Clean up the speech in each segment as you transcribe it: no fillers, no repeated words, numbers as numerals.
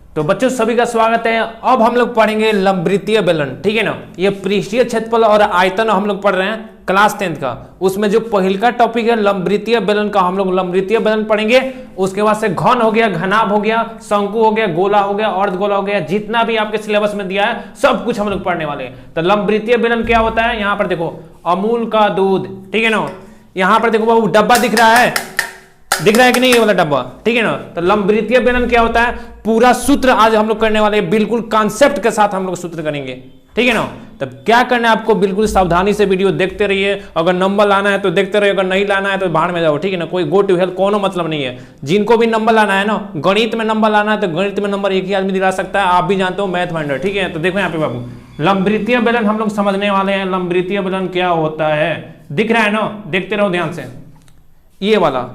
तो बच्चों सभी का स्वागत है। अब हम लोग पढ़ेंगे लंबवृत्तीय बेलन, ठीक है ना। ये पृष्ठीय क्षेत्रफल और आयतन हम लोग पढ़ रहे हैं क्लास 10th का। उसमें जो पहल का टॉपिक है लंबवृत्तीय बेलन का, हम लोग लंबवृत्तीय बेलन पढ़ेंगे। उसके बाद से घन हो गया, घनाभ हो गया, शंकु हो गया, गोला हो गया, अर्धगोला हो गया, जितना भी आपके सिलेबस में दिया है सब कुछ हम लोग पढ़ने वाले हैं। तो लंबवृत्तीय बेलन क्या होता है, यहाँ पर देखो अमूल का दूध, ठीक है ना। यहाँ पर देखो बाबू डब्बा दिख रहा है कि नहीं, ये वाला डब्बा, ठीक है ना। तो लंबवृत्तीय बेलन क्या होता है, पूरा सूत्र आज हम लोग करने वाले हैं, बिल्कुल कॉन्सेप्ट के साथ हम लोग सूत्र करेंगे, ठीक है ना। तब क्या करना है आपको, बिल्कुल सावधानी से वीडियो देखते रहिए। अगर नंबर लाना है तो देखते रहिए, अगर नहीं लाना है तो बाहर में जाओ, ठीक है ना। कोई गो टू हेल्प कोनो मतलब नहीं है। जिनको भी नंबर लाना है ना, गणित में नंबर लाना है तो गणित में नंबर एक ही आदमी दिला सकता है, आप भी जानते हो, मैथ माइंडर, ठीक है। तो देखो यहाँ पे बाबू लंबवृत्तीय बेलन हम लोग समझने वाले हैं। लंबवृत्तीय बेलन क्या होता है, दिख रहा है ना, देखते रहो ध्यान से। ये वाला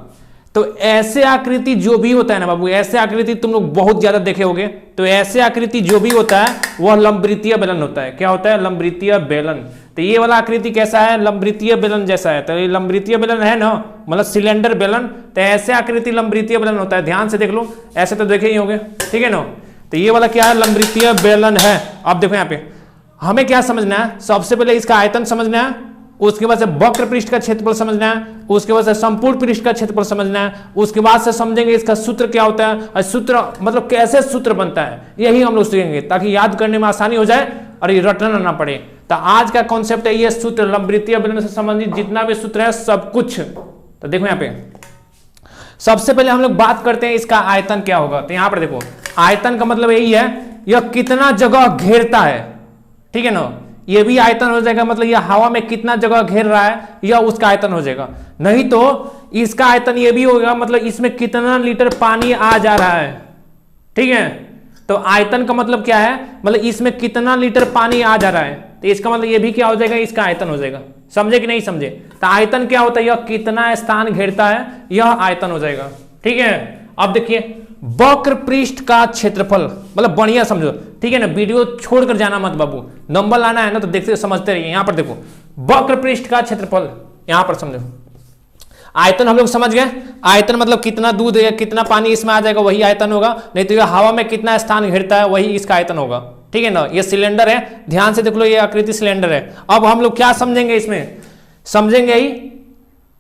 तो ऐसे आकृति जो भी होता है ना बाबू, ऐसे आकृति तुम लोग बहुत ज्यादा देखे होगे। तो ऐसे आकृति जो भी होता है वह लंबवृत्तीय बेलन होता है। क्या होता है, लंबवृत्तीय बेलन। तो ये वाला आकृति कैसा है, लंबवृत्तीय बेलन जैसा है। तो ये लंबवृत्तीय बेलन है ना, मतलब सिलेंडर बेलन। तो ऐसे आकृति लंबवृत्तीय बेलन होता है, ध्यान से देख लो। ऐसे तो देखे ही होंगे, ठीक है ना। तो ये वाला क्या है, लंबवृत्तीय बेलन है। अब देखो यहाँ पे हमें क्या समझना है, सबसे पहले इसका आयतन समझना है, उसके बाद से वक्र पृष्ठ का क्षेत्रफल समझना है, उसके बाद से संपूर्ण पृष्ठ का क्षेत्रफल समझना है, उसके बाद से समझेंगे इसका सूत्र क्या होता है, और सूत्र मतलब कैसे सूत्र बनता है, यही हम लोग सीखेंगे ताकि याद करने में आसानी हो जाए और ये रटना ना पड़े। तो आज का कॉन्सेप्ट है ये सूत्र, लंबवृत्तीय बेलन से संबंधित जितना भी सूत्र है सब कुछ। तो देखो यहाँ पे सबसे पहले हम लोग बात करते हैं इसका आयतन क्या होगा। तो यहाँ पर देखो आयतन का मतलब यही है, यह कितना जगह घेरता है, ठीक है ना। ये भी आयतन हो जाएगा, मतलब ये हवा में कितना जगह घेर रहा है यह उसका आयतन हो जाएगा। नहीं तो इसका आयतन ये भी होगा, मतलब इसमें कितना लीटर पानी आ जा रहा है, ठीक है। तो आयतन का मतलब क्या है, मतलब इसमें कितना लीटर पानी आ जा रहा है। तो इसका मतलब ये भी क्या हो जाएगा, इसका आयतन हो जाएगा। समझे कि नहीं समझे। तो आयतन क्या होता है, यह कितना स्थान घेरता है, यह आयतन हो जाएगा, ठीक है। अब देखिए वक्र पृष्ठ का क्षेत्रफल, मतलब बढ़िया समझो, ठीक है ना। वीडियो छोड़कर जाना मत बाबू, नंबर लाना है ना तो देखते समझते रहिए। यहां पर देखो वक्र पृष्ठ का क्षेत्रफल, यहां पर समझो। आयतन हम लोग समझ गए, आयतन मतलब कितना दूध या कितना पानी इसमें आ जाएगा वही आयतन होगा। नहीं तो ये हवा में कितना स्थान घेरता है वही इसका आयतन होगा, ठीक है ना। ये सिलेंडर है, ध्यान से देख लो, ये आकृति सिलेंडर है। अब हम लोग क्या समझेंगे, इसमें समझेंगे ही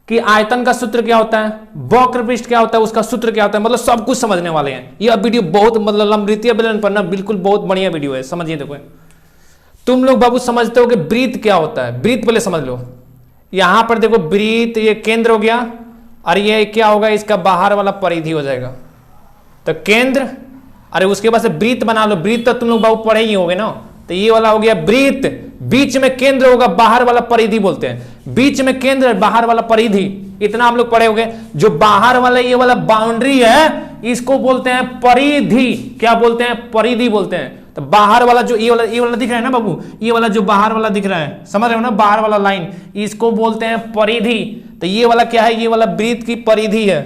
कि आयतन का सूत्र क्या होता है, वक्र पृष्ठ क्या होता है, उसका सूत्र क्या होता है, मतलब सब कुछ समझने वाले हैं। यह वीडियो बहुत मतलब लंबवृत्तीय बेलन पर ना बिल्कुल बहुत बढ़िया वीडियो है, समझिए। देखो तुम लोग बाबू समझते हो कि वृत्त क्या होता है, वृत्त पहले समझ लो। यहां पर देखो वृत्त, ये केंद्र हो गया, और ये क्या होगा, इसका बाहर वाला परिधि हो जाएगा। तो केंद्र, अरे उसके बाद से वृत्त बना लो। वृत्त तो तुम लोग बाबू पढ़े ही होगे ना। तो ये वाला हो गया वृत्त, बीच में केंद्र होगा, बाहर वाला परिधि बोलते हैं। बीच में केंद्र, बाहर वाला परिधि, इतना हम लोग पढ़े होंगे। जो बाहर वाला ये वाला बाउंड्री है इसको बोलते हैं परिधि। क्या बोलते हैं, परिधि बोलते हैं। तो बाहर वाला जो ये वाला दिख रहा है ना बाबू, ये वाला जो बाहर वाला दिख रहा है, समझ रहे हो ना, बाहर वाला लाइन, इसको बोलते हैं परिधि। तो ये वाला क्या है, ये वाला वृत्त की परिधि है,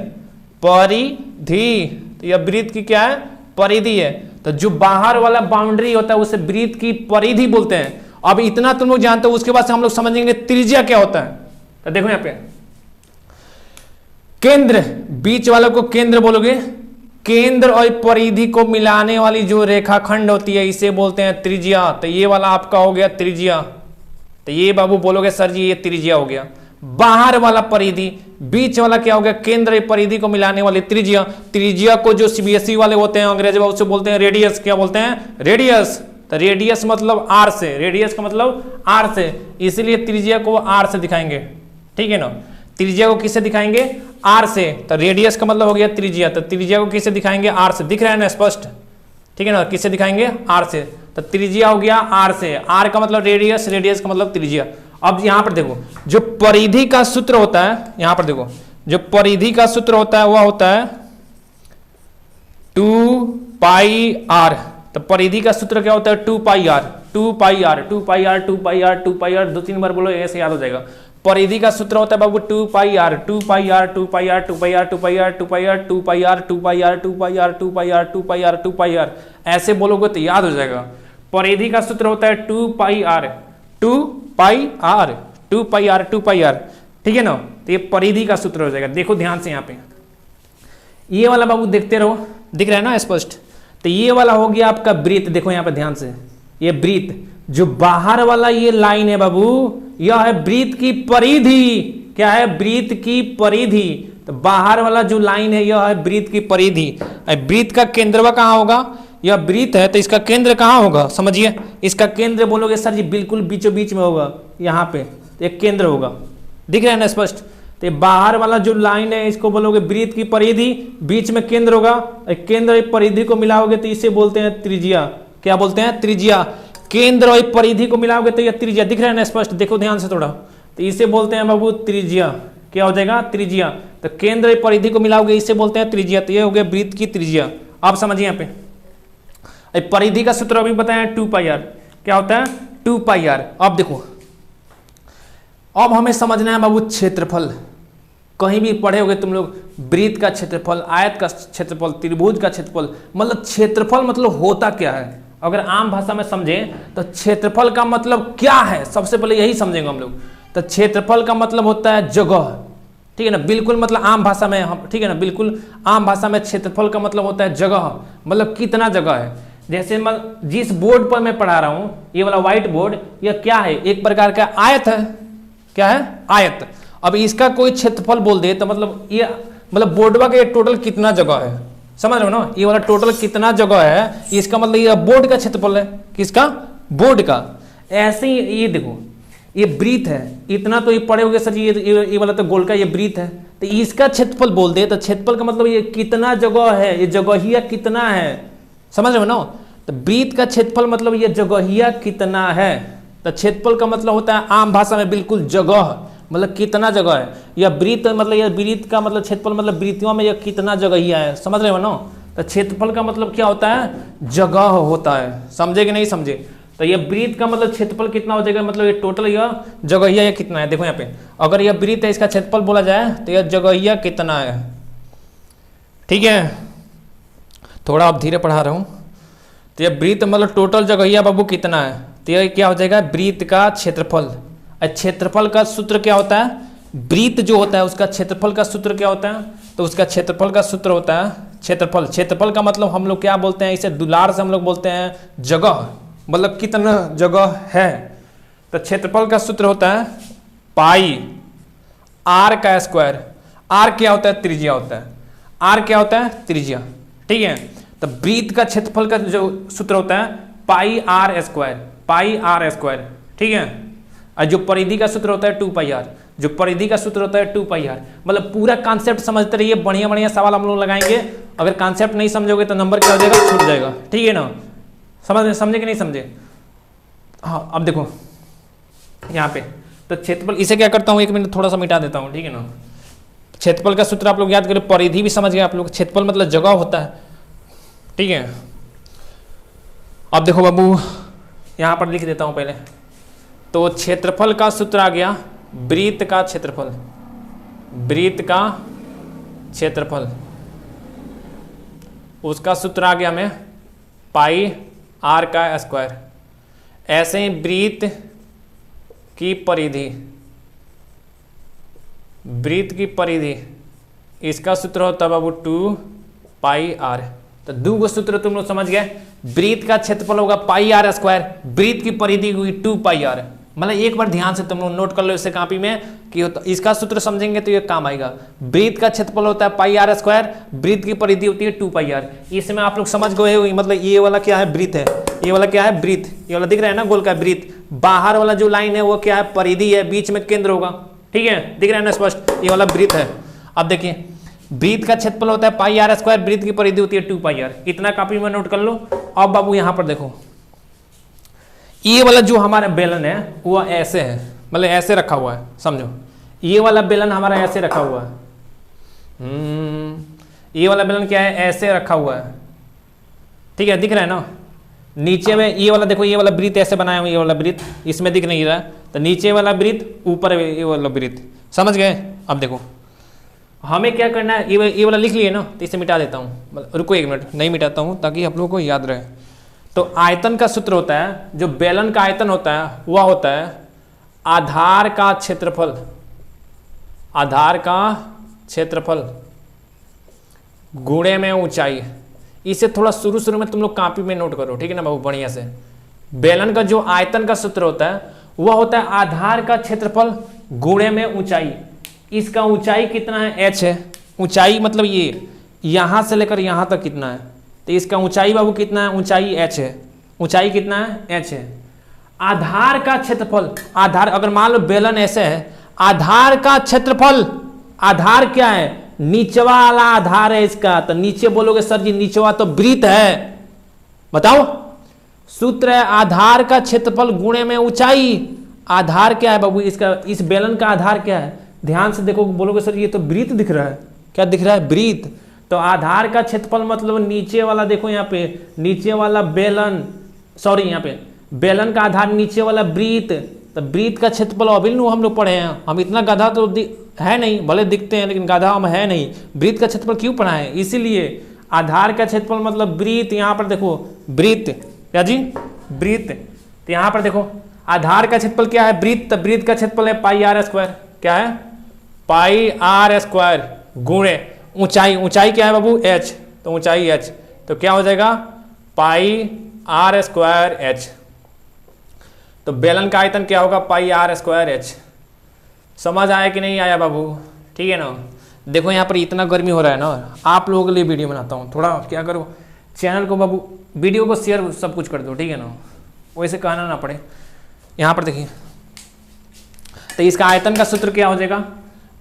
परिधि। तो यह वृत्त की क्या है, परिधि है। तो जो बाहर वाला बाउंड्री होता है उसे वृत्त की परिधि बोलते हैं। अब इतना तुम लोग जानते हो, उसके बाद से हम लोग समझेंगे त्रिज्या क्या होता है। तो देखो यहाँ पे केंद्र, बीच वाले को केंद्र बोलोगे, केंद्र और परिधि को मिलाने वाली जो रेखाखंड होती है इसे बोलते हैं त्रिज्या। तो ये वाला आपका हो गया त्रिज्या। तो ये बाबू बोलोगे सर जी ये त्रिज्या हो गया। बाहर वाला परिधि, बीच वाला क्या हो गया, केंद्र परिधि को मिलाने वाली त्रिज्या। त्रिज्या को जो सीबीएसई वाले होते हैं अंग्रेजी में उससे बोलते हैं रेडियस। क्या बोलते हैं, रेडियस। तो रेडियस मतलब आर से, रेडियस का मतलब आर से, इसीलिए त्रिज्या को आर से दिखाएंगे, ठीक है ना। त्रिज्या को किससे दिखाएंगे, आर से। तो रेडियस का मतलब हो गया त्रिज्या। तो त्रिज्या को किससे दिखाएंगे, आर से। दिख रहा है ना स्पष्ट, ठीक है ना। किससे दिखाएंगे, आर से। तो त्रिज्या हो गया आर से। आर का मतलब रेडियस, रेडियस का मतलब त्रिज्या। अब यहां पर देखो जो परिधि का सूत्र होता है, यहां पर देखो जो परिधि का सूत्र होता है वह होता है 2 पाई आर। तो परिधि का सूत्र क्या होता है, 2 pi r, 2 pi r, 2 pi r, 2 pi r, 2 pi r. 2-3 बार बोलो ऐसे याद हो जाएगा। परिधि का सूत्र होता है बाबू 2 pi r, 2 pi r, 2 pi r, 2 pi r, 2 pi r, 2 pi r, 2 pi r, 2 pi r, 2 pi r, 2 pi r, 2 pi r, 2 pi r. ऐसे बोलोगे तो याद हो जाएगा। परिधि का सूत्र होता है 2 pi r, 2 pi r, 2 pi r, 2 pi r, ठीक है ना। तो ये परिधि का सूत्र हो जाएगा। देखो ध्यान से यहाँ पे ये वाला बाबू देखते रहो, दिख रहा है ना स्पष्ट। तो ये वाला हो गया आपका वृत्त। देखो यहाँ पे ध्यान से, ये वृत्त, जो बाहर वाला ये लाइन है बाबू, यह है वृत्त की परिधि। क्या है? वृत्त की परिधि। तो बाहर वाला जो लाइन है यह है वृत्त की परिधि। वृत्त का केंद्र कहाँ होगा? यह वृत्त है तो इसका केंद्र कहाँ होगा? समझिए, इसका केंद्र बोलोगे सर जी बिल्कुल बीचों बीच में होगा, यहाँ पे एक केंद्र होगा। दिख रहा है ना स्पष्ट? तो बाहर वाला जो लाइन है इसको बोलोगे वृत्त की परिधि, बीच में केंद्र होगा। केंद्र और परिधि को मिलाओगे तो इसे बोलते हैं त्रिज्या। क्या बोलते हैं? त्रिज्या। केंद्र और परिधि को मिलाओगे तो यह त्रिज्या। दिख रहा है ना स्पष्ट? देखो ध्यान से थोड़ा, तो इसे बोलते हैं बाबू त्रिज्या। क्या हो जाएगा? त्रिज्या। तो केंद्र और परिधि को मिलाओगे इसे बोलते हैं त्रिज्या। तो ये हो गया वृत्त की त्रिज्या। आप समझिए यहाँ पे परिधि का सूत्र अभी बताया 2πr। क्या होता है? 2πr। अब देखो, अब हमें समझना है बाबू क्षेत्रफल। कहीं भी पढ़े होगे तुम लोग, वृत्त का क्षेत्रफल, आयत का क्षेत्रफल, त्रिभुज का क्षेत्रफल। मतलब क्षेत्रफल मतलब होता क्या है? अगर आम भाषा में समझें तो क्षेत्रफल का मतलब क्या है, सबसे पहले यही समझेंगे हम लोग। तो क्षेत्रफल का मतलब होता है जगह। ठीक है ना? बिल्कुल मतलब आम भाषा में हम, ठीक है ना, बिल्कुल आम भाषा में क्षेत्रफल का मतलब होता है जगह। मतलब कितना जगह है। जैसे जिस बोर्ड पर मैं पढ़ा रहा हूं, ये वाला व्हाइट बोर्ड, यह क्या है? एक प्रकार का आयत है। क्या है? आयत। अब इसका कोई क्षेत्रफल बोल दे तो मतलब ये, मतलब बोर्डवा का टोटल कितना जगह है, समझ रहे हो ना? ये वाला टोटल कितना जगह है, इसका मतलब ये बोर्ड का क्षेत्रफल है। किसका? बोर्ड का। ऐसे ही ये देखो, ये वृत्त है, इतना तो ये पढ़े होगे सर जी, ये वाला तो गोल का ये वृत्त है। तो इसका क्षेत्रफल बोल दे तो क्षेत्रफल का मतलब ये कितना जगह है, ये जगहिया कितना है, समझ रहे हो ना? तो वृत्त का क्षेत्रफल मतलब ये जगहिया कितना है। तो क्षेत्रफल का मतलब होता है आम भाषा में बिल्कुल जगह, मतलब कितना जगह है। या वृत्त मतलब, यह वृत्त का मतलब क्षेत्रफल मतलब वृत्तियों में यह कितना जगहिया है, समझ रहे हो ना? तो क्षेत्रफल का मतलब क्या होता है? जगह होता है। समझे कि नहीं समझे? तो यह वृत्त का मतलब क्षेत्रफल कितना हो जाएगा, मतलब ये टोटल यह जगहिया ये कितना है। देखो यहाँ पे, अगर यह वृत्त है, इसका क्षेत्रफल बोला जाए तो यह जगहिया कितना है। ठीक है, थोड़ा अब धीरे पढ़ा रहा हूँ। तो यह वृत्त मतलब टोटल जगहिया बाबू कितना है, तो यह क्या हो जाएगा? वृत्त का क्षेत्रफल। क्षेत्रफल का सूत्र क्या होता है? वृत्त जो होता है उसका क्षेत्रफल का सूत्र क्या होता है? तो उसका क्षेत्रफल का सूत्र होता है क्षेत्रफल। क्षेत्रफल का मतलब हम लोग क्या बोलते हैं? इसे दुलार से हम लोग बोलते हैं जगह, मतलब कितना जगह है। तो क्षेत्रफल का सूत्र होता है पाई आर का स्क्वायर। आर क्या होता है? त्रिज्या होता है। आर क्या होता है? त्रिज्या। ठीक है, तो वृत्त का क्षेत्रफल का जो सूत्र होता है pi r square. Pi r square. ठीक है, और जो परिधि का सूत्र होता है 2πr। जो परिधि का सूत्र होता है 2πr। मतलब पूरा कॉन्सेप्ट समझते रहिए, बढ़िया बढ़िया सवाल हम लोग लगाएंगे। अगर कॉन्सेप्ट नहीं समझोगे तो नंबर क्या हो जाएगा? छूट जाएगा। ठीक है ना? समझे कि नहीं समझे? हाँ, अब देखो यहाँ पे, तो क्षेत्रफल, इसे क्या करता हूँ, 1 मिनट थोड़ा सा मिटा देता हूँ। ठीक है ना? क्षेत्रफल का सूत्र आप लोग याद करें, परिधि भी समझ गए आप लोग। क्षेत्रफल मतलब जगह होता है। ठीक है, अब देखो बाबू, यहाँ पर लिख देता हूँ पहले। तो क्षेत्रफल का सूत्र आ गया वृत्त का क्षेत्रफल। वृत्त का क्षेत्रफल, उसका सूत्र आ गया हमें पाई आर का स्क्वायर। ऐसे ही वृत्त की परिधि, वृत्त की परिधि, इसका सूत्र होता है बाबू 2πr। तो दो सूत्र तुम लोग समझ गए। वृत्त का क्षेत्रफल होगा पाई आर स्क्वायर, वृत्त की परिधि होगी 2πr। मतलब एक बार ध्यान से तुम लोग नोट कर लो इसे कॉपी में कि इसका सूत्र समझेंगे तो ये काम आएगा। वृत्त का क्षेत्रफल होता है पाई आर स्क्वायर, वृत्त की परिधि होती है 2πr। इसमें आप लोग समझ गए, मतलब ये वाला क्या है? वृत्त है। ये वाला क्या है? वृत्त। ये वाला दिख रहा है ना गोल का वृत्त। बाहर वाला जो लाइन है वो क्या है? परिधि है, बीच में केंद्र होगा। ठीक है, दिख रहा है ना स्पष्ट? ये वाला वृत्त है। अब देखिए, वृत्त का क्षेत्रफल होता है पाई आर स्क्वायर, वृत्त की परिधि होती है 2πr। इतना कॉपी में नोट कर लो। अब बाबू यहाँ पर देखो, ये वाला जो हमारा बेलन है वो ऐसे है, मतलब ऐसे रखा हुआ है, समझो। ये वाला बेलन हमारा ऐसे रखा हुआ है। ये वाला बेलन क्या है? ऐसे रखा हुआ है। ठीक है, दिख रहा है ना? नीचे में ये वाला देखो, ये वाला वृत्त ऐसे बनाया हुआ, ये वाला वृत्त इसमें दिख नहीं रहा। तो नीचे वाला वृत्त, ऊपर ये वाला वृत्त, समझ गए? अब देखो हमें क्या करना है, ये वाला लिख लिए ना, तो इसे मिटा देता हूँ। रुको 1 मिनट, नहीं मिटाता हूँ ताकि आप लोगों को याद रहे। तो आयतन का सूत्र होता है, जो बेलन का आयतन होता है वह होता है आधार का क्षेत्रफल। आधार का क्षेत्रफल गुणे में ऊंचाई। इसे थोड़ा शुरू शुरू में तुम लोग कॉपी में नोट करो, ठीक है ना बाबू, बढ़िया से। बेलन का जो आयतन का सूत्र होता है वह होता है आधार का क्षेत्रफल गुणे में ऊंचाई। इसका ऊंचाई कितना है, h है। ऊंचाई मतलब ये यहां से लेकर यहां तक कितना है, तो इसका ऊंचाई बाबू कितना है, ऊंचाई h है। ऊंचाई कितना है, h है। आधार का क्षेत्रफल, आधार अगर मान लो बेलन ऐसे है, आधार का क्षेत्रफल, आधार क्या है, नीचवा वाला आधार है इसका, तो नीचे बोलोगे सर जी नीचवा तो वृत्त है, बताओ। सूत्र है आधार का क्षेत्रफल गुणे में ऊंचाई। आधार क्या है बाबू इसका, इस बेलन का आधार क्या है, ध्यान से देखो, बोलोगे सर ये तो वृत्त दिख रहा है, क्या दिख रहा है, वृत्त। तो आधार का क्षेत्रफल मतलब नीचे वाला, देखो यहाँ पे नीचे वाला बेलन, सॉरी यहाँ पे बेलन का आधार नीचे वाला वृत्त, तो वृत्त का क्षेत्रफल अभी हम लोग पढ़े हैं। हम इतना गधा तो है नहीं, भले दिखते हैं लेकिन गधा हम है नहीं। वृत्त का क्षेत्रफल क्यों पढ़ा है, इसीलिए आधार का क्षेत्रफल मतलब वृत्त। यहाँ पर देखो वृत्त, क्या जी, वृत्त। तो यहाँ पर देखो आधार का क्षेत्रफल क्या है, वृत्त। वृत्त का क्षेत्रफल है पाई आर स्क्वायर, क्या है, पाई आर स्क्वायर गुणे ऊंचाई। ऊंचाई क्या है बाबू, h, तो ऊंचाई h, तो क्या हो जाएगा पाई आर स्क्वायर h। तो बेलन का आयतन क्या होगा, पाई आर स्क्वायर h। समझ आया कि नहीं आया बाबू, ठीक है ना। देखो यहाँ पर इतना गर्मी हो रहा है ना, आप लोगों के लिए वीडियो बनाता हूँ, थोड़ा क्या करो, चैनल को बाबू, वीडियो को शेयर सब कुछ कर दो, ठीक है ना, वैसे कहना ना पड़े। यहाँ पर देखिए, तो इसका आयतन का सूत्र क्या हो जाएगा,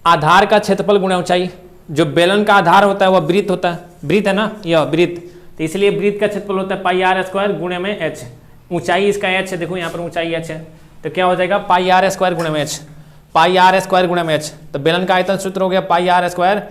आधार का क्षेत्रफल गुणा ऊंचाई। जो बेलन का आधार होता है वह वृत्त होता है, वृत्त है ना, यह वृत्त, तो इसलिए वृत्त का क्षेत्रफल होता है पाई आर स्क्वायर गुणे में h। ऊंचाई इसका h है, देखो यहाँ पर ऊंचाई h है, तो क्या हो जाएगा पाई आर स्क्वायर गुणे में h, पाई आर स्क्वायर गुणे में h। तो बेलन का आयतन सूत्र हो गया पाई आर स्क्वायर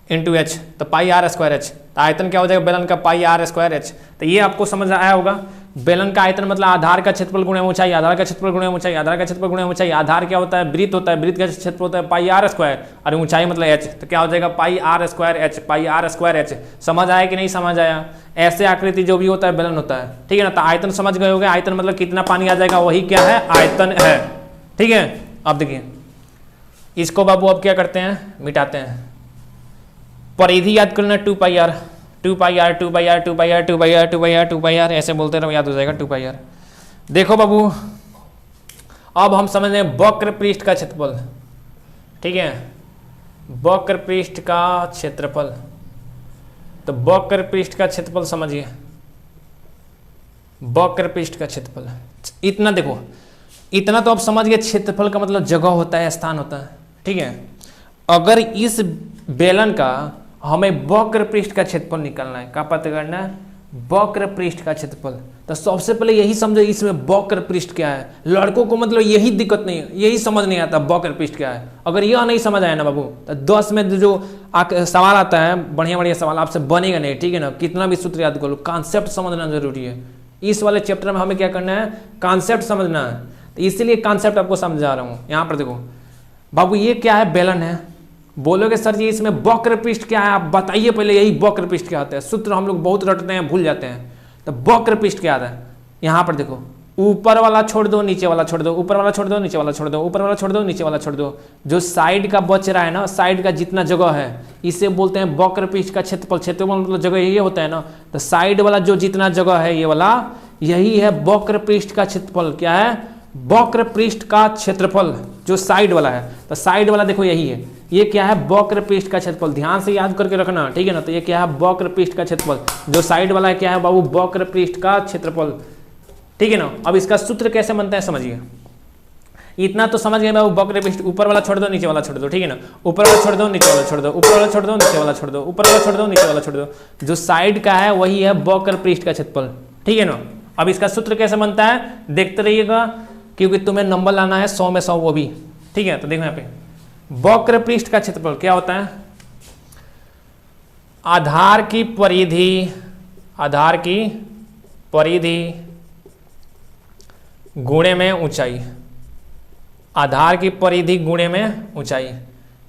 इंटू h, तो पाई आर स्क्वायर h। तो आयतन क्या हो जाएगा बेलन का पाई आर स्क्वायर h। तो ये आपको समझ आया होगा, बेलन का आयतन मतलब आधार का क्षेत्रफल गुणे ऊंचाई, आधार का क्षेत्रफल गुणे ऊंचाई, आधार का क्षेत्रफल गुणे ऊंचाई। आधार क्या होता है, वृत्त होता है, वृत्त का क्षेत्रफल होता है पाई आर स्क्वायर, और ऊंचाई मतलब h, तो क्या हो जाएगा pi r square h, pi r square h। समझ आया कि नहीं समझ आया। ऐसे आकृति जो भी होता है बेलन होता है, ठीक है ना। तो आयतन समझ गए होंगे, आयतन मतलब कितना पानी आ जाएगा, वही क्या है, आयतन है, ठीक है। अब देखिए इसको बाबू अब क्या करते हैं, मिटाते हैं। परिधि याद करना 2 pi r, 2 pi r, 2 pi r, 2 pi r, 2 pi r, 2 pi r, 2 pi r, ऐसे बोलते रहो, याद हो जाएगा 2 पाई आर। देखो बाबू अब हम समझ रहे हैं वक्र पृष्ठ का क्षेत्रफल, ठीक है, वक्र पृष्ठ का क्षेत्रफल। तो वक्र पृष्ठ का क्षेत्रफल समझिए, वक्र पृष्ठ का क्षेत्रफल इतना, देखो इतना तो अब समझ गए, क्षेत्रफल का मतलब जगह होता है, स्थान होता है, ठीक है। अगर इस बेलन का हमें वक्र पृष्ठ का क्षेत्रफल निकालना है, क्या पता करना है, वक्र पृष्ठ का क्षेत्रफल। तो सबसे पहले यही समझो इसमें वक्र पृष्ठ क्या है। लड़कों को मतलब यही दिक्कत नहीं है, यही समझ नहीं आता वक्र पृष्ठ क्या है। अगर यह नहीं समझ आया ना बाबू, तो 10 में जो सवाल आता है, बढ़िया बढ़िया सवाल आपसे बनेगा नहीं, ठीक है ना। कितना भी सूत्र याद कर लो, कॉन्सेप्ट समझना जरूरी है। इस वाले चैप्टर में हमें क्या करना है, कॉन्सेप्ट समझना है, तो इसीलिए कॉन्सेप्ट आपको समझा रहा हूँ। यहाँ पर देखो बाबू ये क्या है, बेलन है। बोलोगे सर जी इसमें वक्र पृष्ठ क्या है, आप बताइए पहले, यही वक्र पृष्ठ क्या होता है। सूत्र हम लोग बहुत रटते हैं, भूल जाते हैं। तो वक्र पृष्ठ क्या आता है, यहाँ पर देखो ऊपर वाला छोड़ दो, नीचे वाला छोड़ दो, ऊपर वाला छोड़ दो, नीचे वाला छोड़ दो, ऊपर वाला छोड़ दो, नीचे वाला छोड़ दो। जो साइड का बच रहा है ना, साइड का जितना जगह है, इसे बोलते हैं वक्र पृष्ठ का क्षेत्रफल। क्षेत्रफल मतलब जगह यही होता है ना, तो साइड वाला जो जितना जगह है ये वाला, यही है वक्र पृष्ठ का क्षेत्रफल। क्या है, वक्र पृष्ठ का क्षेत्रफल, जो साइड वाला है। तो साइड वाला देखो यही है, ये क्या है, वक्र पृष्ठ का क्षेत्रफल। ध्यान से याद करके रखना, ठीक है ना। तो ये क्या है, वक्र पृष्ठ का क्षेत्रफल। जो साइड वाला है क्या है बाबू, वक्र पृष्ठ का क्षेत्रफल, ठीक है ना। अब इसका सूत्र कैसे बनता है समझिए, इतना तो समझ गए बाबू। वक्र पृष्ठ, ऊपर वाला छोड़ दो, नीचे वाला छोड़ दो, ठीक है ना। ऊपर वाला छोड़ दो, नीचे वाला छोड़ दो, ऊपर वाला छोड़ दो, नीचे वाला छोड़ दो, ऊपर वाला छोड़ दो, नीचे वाला छोड़ दो। जो साइड का है वही है वक्र पृष्ठ का क्षेत्रफल, ठीक है ना। अब इसका सूत्र कैसे बनता है देखते रहिएगा, क्योंकि तुम्हें नंबर लाना है 100 में 100 वो भी, ठीक है। तो देखो यहाँ पे वक्र पृष्ठ का क्षेत्रफल क्या होता है, आधार की परिधि, आधार की परिधि गुणे में ऊंचाई, आधार की परिधि गुणे में ऊंचाई।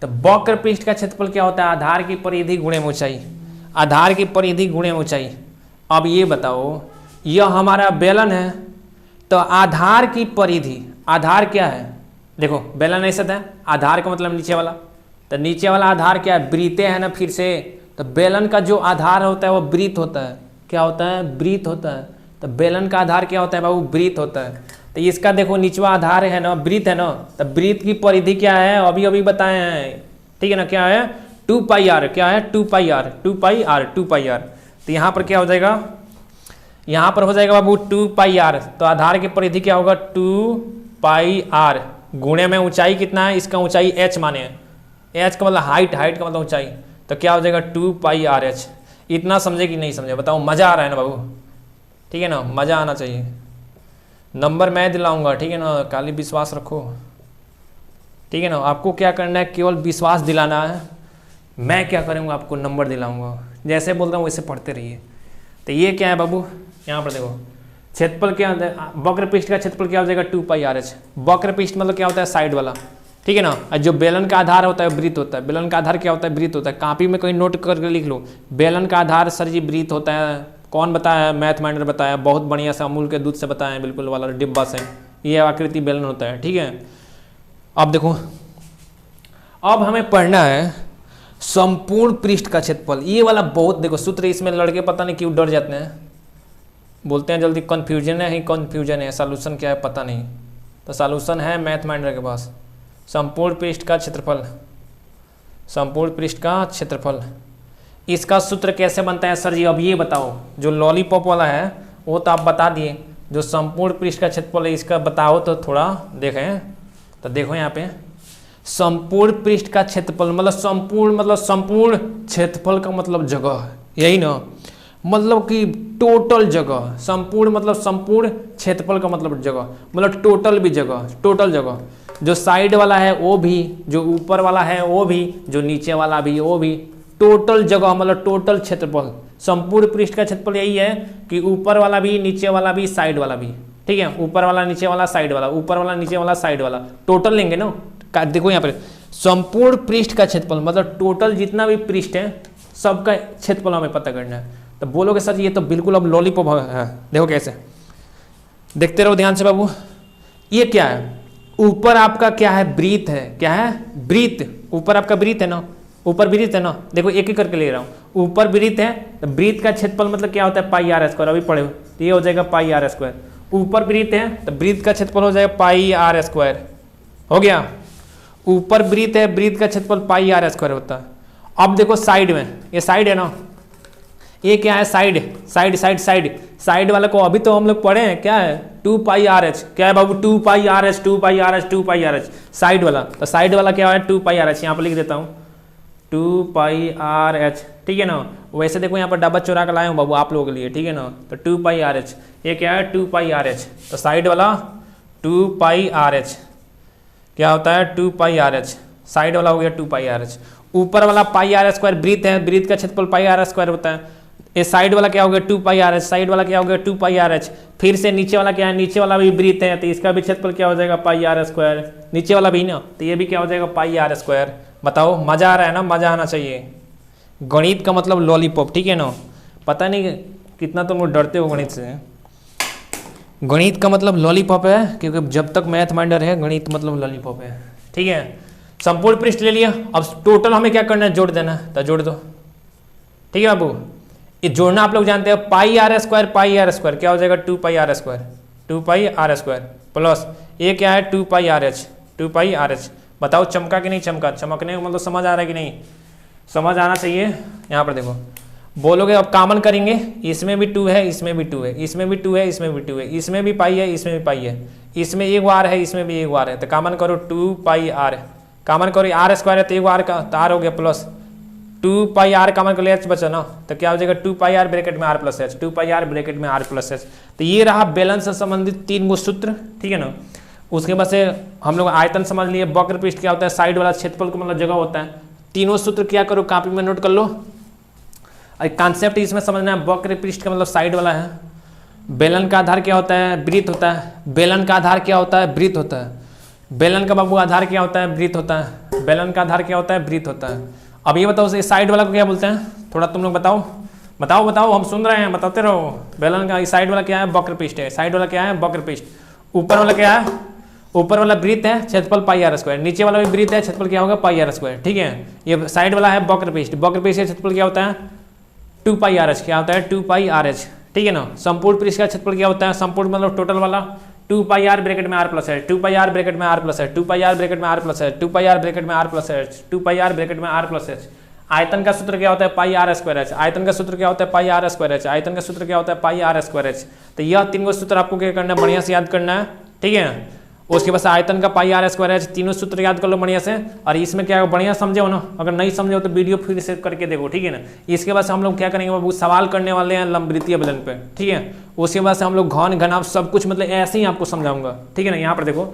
तो वक्र पृष्ठ का क्षेत्रफल क्या होता है, आधार की परिधि गुणे में ऊंचाई, आधार की परिधि गुणे में ऊंचाई। अब ये बताओ, यह हमारा बेलन है, तो आधार की परिधि, आधार क्या है, देखो बेलन ऐसा था, आधार का मतलब नीचे वाला, तो नीचे वाला आधार क्या है, वृत्त है ना। फिर से तो बेलन का जो आधार होता है वो वृत्त होता है, क्या होता है, वृत्त होता है। तो बेलन का आधार क्या होता है बाबू, वृत्त होता है। तो इसका देखो निचवा आधार है ना, वृत्त है ना, तो वृत्त की परिधि क्या है, अभी अभी बताए हैं, ठीक है ना, क्या है 2 पाई आर, क्या है 2 pi r, 2 pi r, 2 pi r. तो यहाँ पर क्या हो जाएगा, यहाँ पर हो जाएगा बाबू 2 पाई आर। तो आधार की परिधि क्या होगा 2 पाई आर, गुणे में ऊंचाई कितना है, इसका ऊंचाई h माने, h का मतलब हाइट, हाइट का मतलब ऊंचाई। तो क्या हो जाएगा 2 पाई आर एच। इतना समझे कि नहीं समझे बताओ, मजा आ रहा है ना बाबू, ठीक है ना, मजा आना चाहिए। नंबर मैं दिलाऊंगा, ठीक है ना, खाली विश्वास रखो, ठीक है ना। आपको क्या करना है, केवल विश्वास दिलाना है, मैं क्या करूँगा आपको नंबर दिलाऊंगा, जैसे बोल रहा हूँ वैसे पढ़ते रहिए। तो ये क्या है बाबू, यहाँ पर देखो क्षेत्रफल क्या होता है, वक्र पृष्ठ का क्षेत्रफल क्या हो जाएगा 2 पाई आर एच। वक्र पृष्ठ मतलब क्या होता है, साइड वाला, ठीक है ना। और जो बेलन का आधार होता है वृत्त होता है। बेलन का आधार क्या होता है, वृत्त होता है। कॉपी में कहीं नोट करके लिख लो, बेलन का आधार सर जी वृत्त होता है। कौन बताया, मैथ माइंडर बताया, बहुत बढ़िया से अमूल के दूध से बताया, बिल्कुल वाला डिब्बा से, ये आकृति बेलन होता है, ठीक है। अब देखो, अब हमें पढ़ना है संपूर्ण पृष्ठ का क्षेत्रफल। ये वाला बहुत देखो सूत्र, इसमें लड़के पता नहीं क्यों डर जाते हैं, बोलते हैं जल्दी कन्फ्यूजन है ही कन्फ्यूजन है, सॉल्यूशन क्या है पता नहीं। तो सॉल्यूशन है मैथ माइंडर के पास। संपूर्ण पृष्ठ का क्षेत्रफल, संपूर्ण पृष्ठ का क्षेत्रफल, इसका सूत्र कैसे बनता है सर जी, अब ये बताओ। जो लॉलीपॉप वाला है वो तो आप बता दिए, जो संपूर्ण पृष्ठ का क्षेत्रफल है इसका बताओ तो थोड़ा देखें। तो देखो यहाँ पे संपूर्ण पृष्ठ का क्षेत्रफल मतलब संपूर्ण क्षेत्रफल का मतलब जगह, यही ना, मतलब कि टोटल जगह। संपूर्ण मतलब संपूर्ण, क्षेत्रफल का मतलब जगह, मतलब टोटल भी जगह, टोटल जगह। जो साइड वाला है वो भी, जो ऊपर वाला है वो भी, जो नीचे वाला भी वो भी, टोटल जगह मतलब टोटल क्षेत्रफल। संपूर्ण पृष्ठ का क्षेत्रफल यही है कि ऊपर वाला भी, नीचे वाला भी, साइड वाला भी, ठीक है। ऊपर वाला, नीचे वाला, साइड वाला, ऊपर वाला, नीचे वाला, साइड वाला, टोटल लेंगे ना। देखो यहाँ पर संपूर्ण पृष्ठ का क्षेत्रफल मतलब टोटल जितना भी पृष्ठ है सबका क्षेत्रफल हमें पता करना है। तो बोलोगे सर ये तो बिल्कुल अब लॉलीपॉप है। देखो कैसे, देखते रहो ध्यान से बाबू। ये क्या है, ऊपर आपका क्या है, वृत्त है, क्या है वृत्त, ऊपर आपका वृत्त है ना, ऊपर वृत्त है ना। देखो एक एक करके ले रहा हूँ, ऊपर वृत्त है तो वृत्त का क्षेत्रफल मतलब क्या होता है पाई आर स्क्वायर, अभी पढ़े तो ये हो जाएगा पाई आर स्क्वायर। ऊपर वृत्त है तो वृत्त का क्षेत्रफल हो जाएगा पाई आर स्क्वायर, हो गया। ऊपर वृत्त है, वृत्त का क्षेत्रफल पाई आर स्क्वायर होता है। अब देखो साइड में, ये साइड है ना, ये क्या है side, side side side, side वाला को अभी तो हम लोग पढ़े हैं, क्या है 2 पाई आर एच, क्या है बाबू 2 pi r h, 2 pi r h, 2 pi r H, side वाला। तो साइड वाला क्या है 2 पाई आर एच, यहाँ पर लिख देता हूँ 2 पाई आर एच, ठीक है ना। वैसे देखो यहाँ पर डब्बा चुरा कर लाया हूँ बाबू आप लोगों के लिए, ठीक है ना। तो 2 पाई आर एच, ये क्या है 2 पाई आर एच। तो साइड वाला 2 पाई आर एच क्या होता है 2 पाई आर एच, साइड वाला हो गया 2 पाई आर एच। ऊपर वाला पाई आर स्क्वायर वृत्त है, वृत्त का क्षेत्रफल पाई आर स्क्वायर होता है। ये साइड वाला क्या हो गया 2 पाई आर एच, साइड वाला क्या हो गया 2 पाई आर एच। फिर से नीचे वाला क्या है, नीचे वाला भी वृत्त है तो इसका भी क्षेत्रफल क्या हो जाएगा पाई आर स्क्वायर, नीचे वाला भी ना, तो ये भी क्या हो जाएगा पाई आर स्क्वायर। बताओ मजा आ रहा है ना, मजा आना चाहिए। गणित का मतलब लॉलीपॉप, ठीक है ना। पता नहीं कितना तुम लोग डरते हो गणित से, गणित का मतलब लॉलीपॉप है, क्योंकि जब तक मैथ माइंडर है गणित मतलब लॉलीपॉप है, ठीक है। संपूर्ण पृष्ठ ले लिया, अब टोटल हमें क्या करना है, जोड़ देना है, तो जोड़ दो, ठीक है बाबू। ये जोड़ना आप लोग जानते हैं, pi r square, pi r square क्या हो जाएगा 2 pi r square, 2 pi r square plus ये क्या है 2 pi r h, 2 pi r h. बताओ चमका कि नहीं चमका, चमकने का मतलब समझ आ रहा है कि नहीं, समझ आना चाहिए। यहाँ पर देखो बोलोगे अब कॉमन करेंगे, इसमें भी 2 है, इसमें भी 2 है, इसमें भी 2 है, इसमें भी 2 है, इसमें भी पाई है, इसमें भी पाई है, इसमें एक आर है, इसमें भी एक आर है। तो कॉमन करो 2 पाई आर, कॉमन करो आर स्क्वायर है तो एक आर का तो आर हो गया प्लस 2 पाई आर कॉमन कर लिया एच बचा ना, तो क्या हो जाएगा 2 पाई आर ब्रैकेट में r plus h, 2 pi r bracket में आर प्लस एच। तो ये रहा बैलेंस से संबंधित 3 गो सूत्र, ठीक है ना। उसके बाद से हम लोग आयतन समझ लिए, वक्र पृष्ठ क्या होता है, साइड वाला क्षेत्रफल को मतलब जगह होता है। तीनों सूत्र क्या करो कॉपी में नोट कर लो। कॉन्सेप्ट इसमें समझना है, वक्र पृष्ठ का मतलब साइड वाला है। बेलन का आधार क्या होता है, वृत्त होता है। बेलन का आधार क्या होता है, वृत्त होता है। बेलन का बाबू आधार क्या होता है, वृत्त होता है। बेलन का आधार क्या होता है, वृत्त होता है। अब ये बताओ साइड वाला को क्या बोलते हैं, थोड़ा तुम लोग बताओ, बताओ बताओ, हम सुन रहे हैं, बताते रहो। बेलन का साइड वाला क्या है, वक्र पृष्ठ है। साइड वाला क्या है, वक्र पृष्ठ। ऊपर वाला क्या है, ऊपर वाला वृत्त है, क्षेत्रफल पाई आर स्क्वायर। नीचे वाला भी वृत्त है, क्षेत्रफल क्या होगा पाई आर स्क्वायर, ठीक है। ये साइड वाला है वक्र पृष्ठ। वक्र पृष्ठ का क्षेत्रफल क्या होता है 2 पाई आर एच क्या होता है 2 पाई आर एच, ठीक है ना। संपूर्ण पृष्ठ का क्षेत्रफल क्या होता है, संपूर्ण मतलब टोटल वाला 2 पाई आर ब्रैकेट में r plus h, 2 pi r bracket में r plus h, 2 pi r bracket में r plus h, 2 pi r bracket में r plus h, 2 pi r bracket में आर प्लस एच। आयतन का सूत्र क्या होता है पाई आर स्क्वायर एच, आयतन का सूत्र क्या होता है पाई आर स्क्वायर एच, आयतन का सूत्र क्या होता है पाई आर स्क्वायर एच। तो यह तीन गो सूत्र आपको क्या करना है, बढ़िया से याद करना है, ठीक है ना। उसके बाद आयतन का पाई आर स्क्वायर एच, तीनों सूत्र याद कर लो बढ़िया से। और इसमें क्या बढ़िया समझे हो ना, अगर नहीं समझे हो तो वीडियो फिर से करके देखो, ठीक है ना। इसके बाद से हम लोग क्या करेंगे बाबू, सवाल करने वाले हैं लंबवृत्तीय बेलन पे, ठीक है। उसके बाद से हम लोग घन घनाभ सब कुछ मतलब ऐसे ही आपको समझाऊंगा, ठीक है ना। यहाँ पर देखो